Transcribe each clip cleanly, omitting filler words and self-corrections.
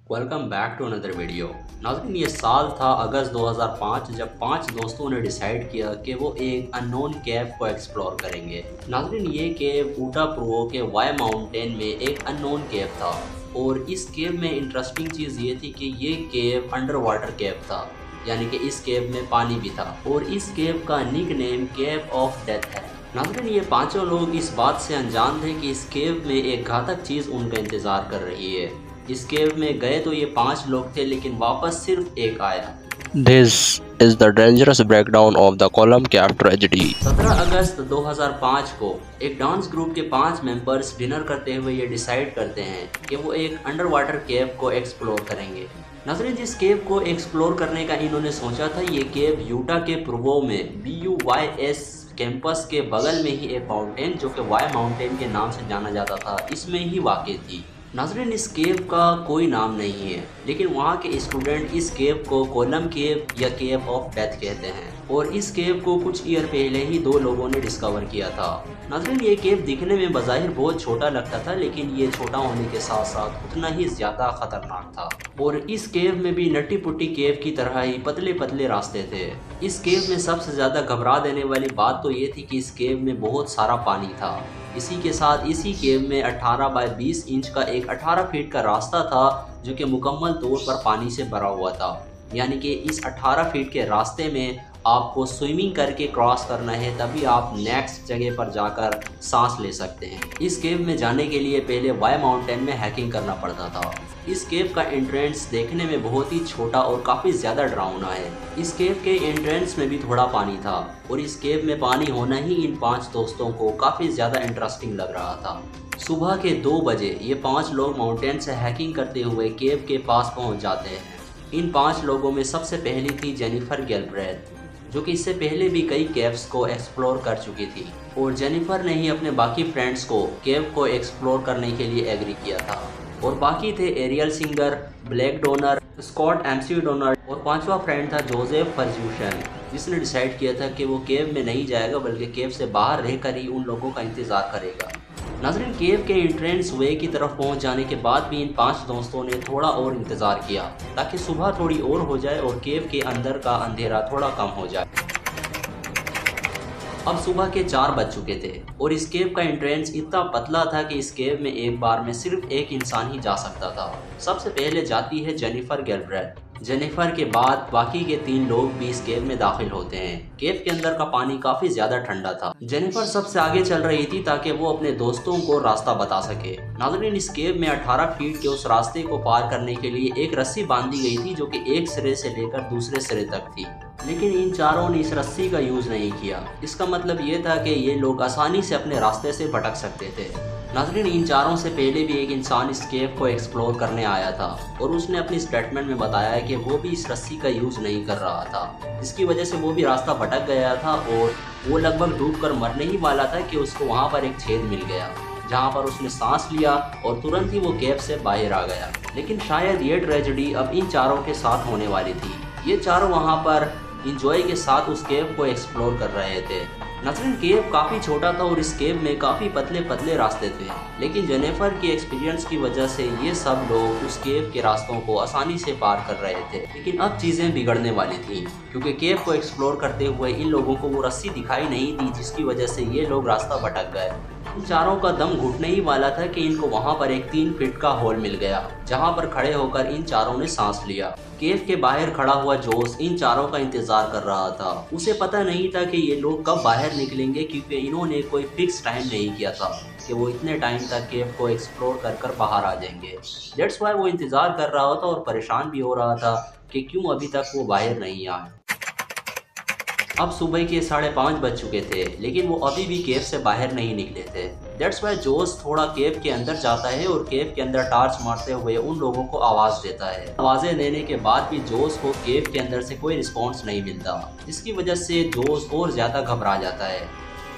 Welcome back to another video. नाज़रीन, ये साल था अगस्त 2005 जब 5 दोस्तों ने डिसाइड किया कि वो एक अननोन केव को एक्सप्लोर करेंगे। नाज़रीन, ये केव ऊटा प्रो के वाई माउंटेन में एक अननोन केव था और इस केव में इंटरेस्टिंग चीज़ ये थी कि ये केव अंडर वाटर केव था, यानी कि इस केव में पानी भी था और इस केव का nickname cave of death है। नाज़रीन, ये पांचों लोग इस बात से अनजान थे कि इस केव में एक घातक चीज़ उनका इंतज़ार कर रही है। इस केव में गए तो ये 5 लोग थे, लेकिन वापस सिर्फ एक आया। This is the dangerous breakdown of the Kollam Cave tragedy. 17 अगस्त 2005 को एक डांस ग्रुप के 5 मेंबर्स डिनर करते हुए ये डिसाइड करते हैं कि वो एक अंडर वाटर केव को एक्सप्लोर करेंगे। नाज़रीन, जिस केव को एक्सप्लोर करने का इन्होंने सोचा था, ये केव यूटा के प्रोवो में BUYS कैंपस के बगल में ही एक माउंटेन, जो कि वाई माउंटेन के नाम से जाना जाता था, इसमें ही वाक़ई थी। नाज़रीन, इस केव का कोई नाम नहीं है, लेकिन वहाँ के स्टूडेंट इस केव को कोलम केव या केव ऑफ डेथ कहते हैं और इस केव को कुछ ईयर पहले ही 2 लोगों ने डिस्कवर किया था। नाज़रीन, ये केव दिखने में बज़ाहिर बहुत छोटा लगता था, लेकिन ये छोटा होने के साथ साथ उतना ही ज़्यादा ख़तरनाक था और इस केव में भी नट्टी पुट्टी केव की तरह ही पतले पतले रास्ते थे। इस केव में सबसे ज़्यादा घबरा देने वाली बात तो ये थी कि इस केव में बहुत सारा पानी था। इसी के साथ इसी केव में 18 बाय 20 इंच का एक 18 फीट का रास्ता था, जो कि मुकम्मल तौर पर पानी से भरा हुआ था। यानी कि इस 18 फीट के रास्ते में आपको स्विमिंग करके क्रॉस करना है, तभी आप नेक्स्ट जगह पर जाकर सांस ले सकते हैं। इस केव में जाने के लिए पहले वाई माउंटेन में हैकिंग करना पड़ता था। इस केव का एंट्रेंस देखने में बहुत ही छोटा और काफ़ी ज़्यादा डरावना है। इस केव के एंट्रेंस में भी थोड़ा पानी था और इस केव में पानी होना ही इन 5 दोस्तों को काफ़ी ज़्यादा इंटरेस्टिंग लग रहा था। सुबह के 2 बजे ये 5 लोग माउंटेन से हैकिंग करते हुए केव के पास पहुंच जाते हैं। इन 5 लोगों में सबसे पहली थी जेनिफर गैल्ब्रेथ, जो कि इससे पहले भी कई केव्स को एक्सप्लोर कर चुकी थी और जेनिफर ने ही अपने बाकी फ्रेंड्स को केव को एक्सप्लोर करने के लिए एग्री किया था। और बाकी थे Ariel Singer, Black Donner, Scott MC Donner और 5वां फ्रेंड था जोसेफ फर्ज्यूशन, जिसने डिसाइड किया था कि वो केव में नहीं जाएगा बल्कि केव से बाहर रहकर ही उन लोगों का इंतज़ार करेगा। नाज़रीन, केव के एंट्रेंस वे की तरफ पहुंच जाने के बाद भी इन 5 दोस्तों ने थोड़ा और इंतज़ार किया ताकि सुबह थोड़ी और हो जाए और केव के अंदर का अंधेरा थोड़ा कम हो जाए। अब सुबह के 4 बज चुके थे और इस केव का एंट्रेंस इतना पतला था कि इस केव में एक बार में सिर्फ एक इंसान ही जा सकता था। सबसे पहले जाती है जेनिफर गैल्ब्रेथ। जेनिफर के बाद बाकी के 3 लोग भी इस केव में दाखिल होते हैं। केव के अंदर का पानी काफी ज्यादा ठंडा था। जेनिफर सबसे आगे चल रही थी ताकि वो अपने दोस्तों को रास्ता बता सके। नाज़रीन, इस केव में 18 फीट के उस रास्ते को पार करने के लिए एक रस्सी बांधी गई थी, जो कि एक सिरे से लेकर दूसरे सिरे तक थी, लेकिन इन चारों ने इस रस्सी का यूज नहीं किया। इसका मतलब ये था कि ये लोग आसानी से अपने रास्ते से भटक सकते थे। नाज़रीन, इन चारों से पहले भी एक इंसान इस केव को एक्सप्लोर करने आया था और उसने अपनी स्टेटमेंट में बताया कि वो भी इस रस्सी का यूज़ नहीं कर रहा था, जिसकी वजह से वो भी रास्ता भटक गया था और वो लगभग डूबकर मरने ही वाला था कि उसको वहाँ पर एक छेद मिल गया, जहाँ पर उसने सांस लिया और तुरंत ही वो केव से बाहर आ गया। लेकिन शायद ये ट्रेजेडी अब इन चारों के साथ होने वाली थी। ये चारों वहाँ पर इंजॉय के साथ उस केव को एक्सप्लोर कर रहे थे। नाज़रीन, केव काफ़ी छोटा था और इस केव में काफ़ी पतले पतले रास्ते थे, लेकिन जेनिफर की एक्सपीरियंस की वजह से ये सब लोग उस केव के रास्तों को आसानी से पार कर रहे थे। लेकिन अब चीज़ें बिगड़ने वाली थी, क्योंकि केव को एक्सप्लोर करते हुए इन लोगों को वो रस्सी दिखाई नहीं दी, जिसकी वजह से ये लोग रास्ता भटक गए। इन चारों का दम घुटने ही वाला था कि इनको वहाँ पर एक 3 फीट का होल मिल गया, जहाँ पर खड़े होकर इन चारों ने सांस लिया। केव के बाहर खड़ा हुआ जोस इन चारों का इंतजार कर रहा था। उसे पता नहीं था कि ये लोग कब बाहर निकलेंगे, क्योंकि इन्होंने कोई फिक्स टाइम नहीं किया था कि वो इतने टाइम तक केव को एक्सप्लोर कर बाहर आ जाएंगे। दैट्स वाई वो इंतज़ार कर रहा था और परेशान भी हो रहा था कि क्यों अभी तक वो बाहर नहीं आए। अब सुबह के 5:30 बज चुके थे, लेकिन वो अभी भी केव से बाहर नहीं निकले थे। दैट्स वाई जोस थोड़ा केव के अंदर जाता है और केव के अंदर टार्च मारते हुए उन लोगों को आवाज़ देता है। आवाज़ें देने के बाद भी जोस को केव के अंदर से कोई रिस्पॉन्स नहीं मिलता, जिसकी वजह से जोस और ज़्यादा घबरा जाता है।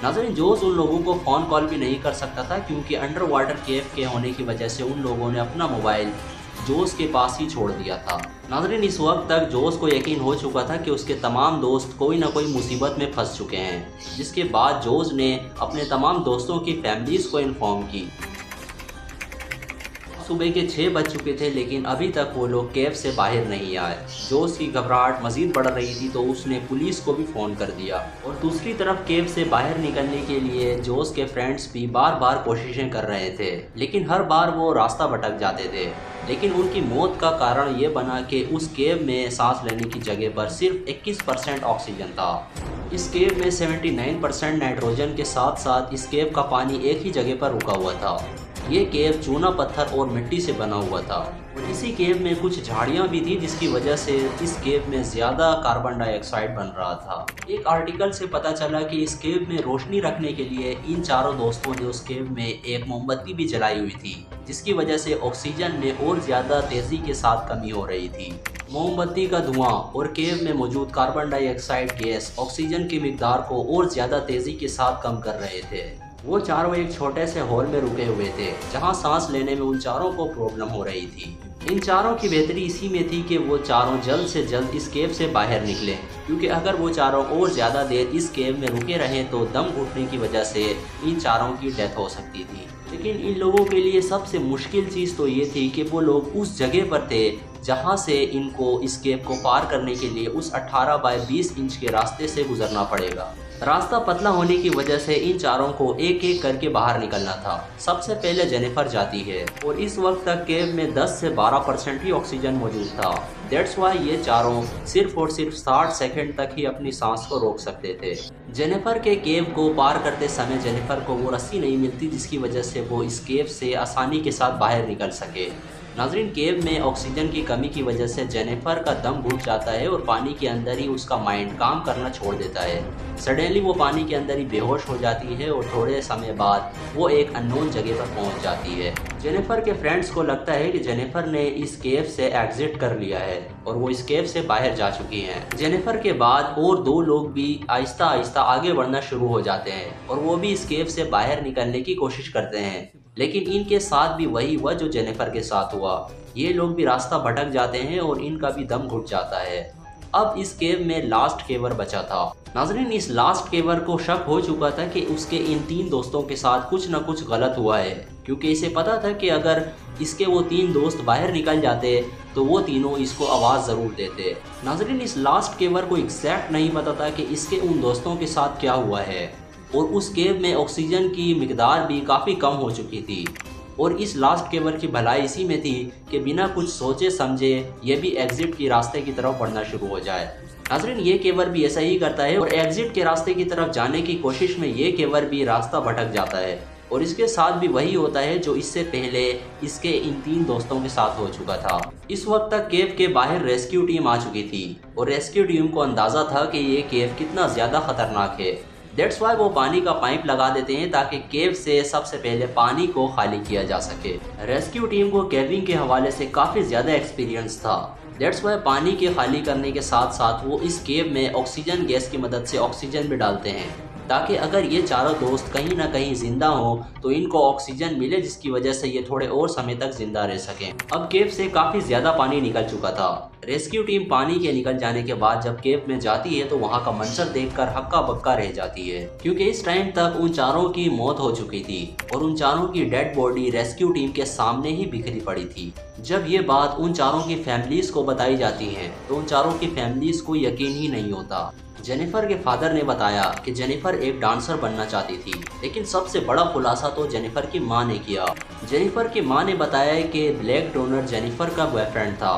नाज़रीन, जोस उन लोगों को फ़ोन कॉल भी नहीं कर सकता था, क्योंकि अंडर वाटर केव के होने की वजह से उन लोगों ने अपना मोबाइल जोस के पास ही छोड़ दिया था। नाज़रीन, इस वक्त तक जोस को यकीन हो चुका था कि उसके तमाम दोस्त कोई ना कोई मुसीबत में फंस चुके हैं, जिसके बाद जोस ने अपने तमाम दोस्तों की फैमिलीज़ को इन्फॉर्म की। सुबह के 6 बज चुके थे, लेकिन अभी तक वो लोग केव से बाहर नहीं आए। जोश की घबराहट मजीद बढ़ रही थी तो उसने पुलिस को भी फ़ोन कर दिया। और दूसरी तरफ केव से बाहर निकलने के लिए जोश के फ्रेंड्स भी बार बार कोशिशें कर रहे थे, लेकिन हर बार वो रास्ता भटक जाते थे। लेकिन उनकी मौत का कारण ये बना कि उस केव में सांस लेने की जगह पर सिर्फ 21% ऑक्सीजन था। इस केव में 79% नाइट्रोजन के साथ साथ इस केव का पानी एक ही जगह पर रुका हुआ था। ये केव चूना पत्थर और मिट्टी से बना हुआ था और इसी केव में कुछ झाड़ियाँ भी थी, जिसकी वजह से इस केव में ज़्यादा कार्बन डाइऑक्साइड बन रहा था। एक आर्टिकल से पता चला कि इस केव में रोशनी रखने के लिए इन चारों दोस्तों ने उस केव में एक मोमबत्ती भी जलाई हुई थी, जिसकी वजह से ऑक्सीजन में और ज़्यादा तेज़ी के साथ कमी हो रही थी। मोमबत्ती का धुआं और केव में मौजूद कार्बन डाइऑक्साइड गैस ऑक्सीजन की मिकदार को और ज़्यादा तेज़ी के साथ कम कर रहे थे। वो चारों एक छोटे से हॉल में रुके हुए थे, जहां सांस लेने में उन चारों को प्रॉब्लम हो रही थी। इन चारों की बेहतरी इसी में थी कि वो चारों जल्द से जल्द इस केव से बाहर निकले, क्योंकि अगर वो चारों और ज़्यादा देर इस केव में रुके रहें तो दम घुटने की वजह से इन चारों की डेथ हो सकती थी। लेकिन इन लोगों के लिए सबसे मुश्किल चीज़ तो ये थी कि वो लोग उस जगह पर थे जहाँ से इनको इस केव को पार करने के लिए उस 18 बाय 20 इंच के रास्ते से गुजरना पड़ेगा। रास्ता पतला होने की वजह से इन चारों को एक एक करके बाहर निकलना था। सबसे पहले जेनिफर जाती है और इस वक्त तक केव में 10 से 12% ही ऑक्सीजन मौजूद था। दैट्स वाई ये चारों सिर्फ और सिर्फ 60 सेकंड तक ही अपनी सांस को रोक सकते थे। जेनिफर के केव को पार करते समय जेनिफर को वो रस्सी नहीं मिलती, जिसकी वजह से वो इस केव से आसानी के साथ बाहर निकल सके। नाजरीन, केव में ऑक्सीजन की कमी की वजह से जेनिफर का दम घुट जाता है और पानी के अंदर ही उसका माइंड काम करना छोड़ देता है। सडनली वो पानी के अंदर ही बेहोश हो जाती है और थोड़े समय बाद वो एक अननोन जगह पर पहुंच जाती है। जेनिफर के फ्रेंड्स को लगता है कि जेनिफर ने इस केव से एग्जिट कर लिया है और वो इस केव से बाहर जा चुकी हैं। जेनिफर के बाद और 2 लोग भी आहिस्ता आहिस्ता आगे बढ़ना शुरू हो जाते हैं और वो भी इस केव से बाहर निकलने की कोशिश करते हैं, लेकिन इनके साथ भी वही हुआ जो जेनिफर के साथ हुआ। ये लोग भी रास्ता भटक जाते हैं और इनका भी दम घुट जाता है। अब इस केव में लास्ट केवर बचा था। नाजरीन, इस लास्ट केवर को शक हो चुका था कि उसके इन 3 दोस्तों के साथ कुछ न कुछ गलत हुआ है, क्योंकि इसे पता था कि अगर इसके वो 3 दोस्त बाहर निकल जाते तो वो तीनों इसको आवाज़ ज़रूर देते। नाजरीन, इस लास्ट केवर को एग्जैक्ट नहीं पता था कि इसके उन दोस्तों के साथ क्या हुआ है और उस केव में ऑक्सीजन की मिकदार भी काफ़ी कम हो चुकी थी। और इस लास्ट केवर की भलाई इसी में थी कि बिना कुछ सोचे समझे ये भी एग्जिट के रास्ते की तरफ बढ़ना शुरू हो जाए। नाज़रीन, ये केवर भी ऐसा ही करता है और एग्जिट के रास्ते की तरफ जाने की कोशिश में ये केवर भी रास्ता भटक जाता है और इसके साथ भी वही होता है जो इससे पहले इसके इन 3 दोस्तों के साथ हो चुका था। इस वक्त तक केव के बाहर रेस्क्यू टीम आ चुकी थी और रेस्क्यू टीम को अंदाज़ा था कि ये केव कितना ज़्यादा खतरनाक है। दैट्स वाई वो पानी का पाइप लगा देते हैं ताकि केव से सबसे पहले पानी को खाली किया जा सके। रेस्क्यू टीम को केविंग के हवाले से काफ़ी ज़्यादा एक्सपीरियंस था। दैट्स वाई पानी के खाली करने के साथ साथ वो इस केव में ऑक्सीजन गैस की मदद से ऑक्सीजन भी डालते हैं, ताकि अगर ये चारों दोस्त कहीं ना कहीं जिंदा हो तो इनको ऑक्सीजन मिले, जिसकी वजह से ये थोड़े और समय तक जिंदा रह सकें। अब केव से काफ़ी ज़्यादा पानी निकल चुका था। रेस्क्यू टीम पानी के निकल जाने के बाद जब केव में जाती है तो वहाँ का मंजर देखकर हक्का बक्का रह जाती है, क्योंकि इस टाइम तक उन चारों की मौत हो चुकी थी और उन चारों की डेड बॉडी रेस्क्यू टीम के सामने ही बिखरी पड़ी थी। जब ये बात उन चारों की फैमिलीज को बताई जाती है तो उन चारों की फैमिलीज को यकीन ही नहीं होता। जेनिफर के फादर ने बताया कि जेनिफर एक डांसर बनना चाहती थी, लेकिन सबसे बड़ा खुलासा तो जेनिफर की मां ने किया। जेनिफर की मां ने बताया कि ब्लैक डोनर जेनिफर का बॉयफ्रेंड था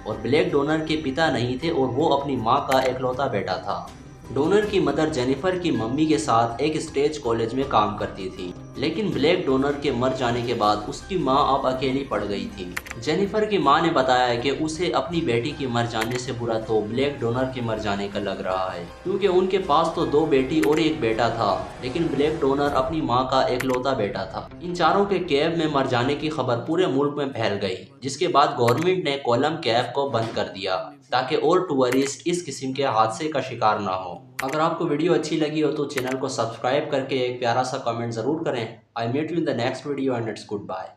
और ब्लैक डोनर के पिता नहीं थे और वो अपनी मां का एकलौता बेटा था। डोनर की मदर जेनिफर की मम्मी के साथ एक स्टेज कॉलेज में काम करती थी, लेकिन ब्लैक डोनर के मर जाने के बाद उसकी मां अब अकेली पड़ गई थी। जेनिफर की मां ने बताया कि उसे अपनी बेटी के मर जाने से बुरा तो ब्लैक डोनर के मर जाने का लग रहा है, क्योंकि उनके पास तो 2 बेटी और 1 बेटा था, लेकिन ब्लैक डोनर अपनी मां का एकलौता बेटा था। इन चारों के कैब में मर जाने की खबर पूरे मुल्क में फैल गई, जिसके बाद गवर्नमेंट ने कोलम कैब को बंद कर दिया ताकि और टूरिस्ट इस किस्म के हादसे का शिकार ना हो। अगर आपको वीडियो अच्छी लगी हो तो चैनल को सब्सक्राइब करके एक प्यारा सा कमेंट ज़रूर करें। I meet you in the next video and it's good bye.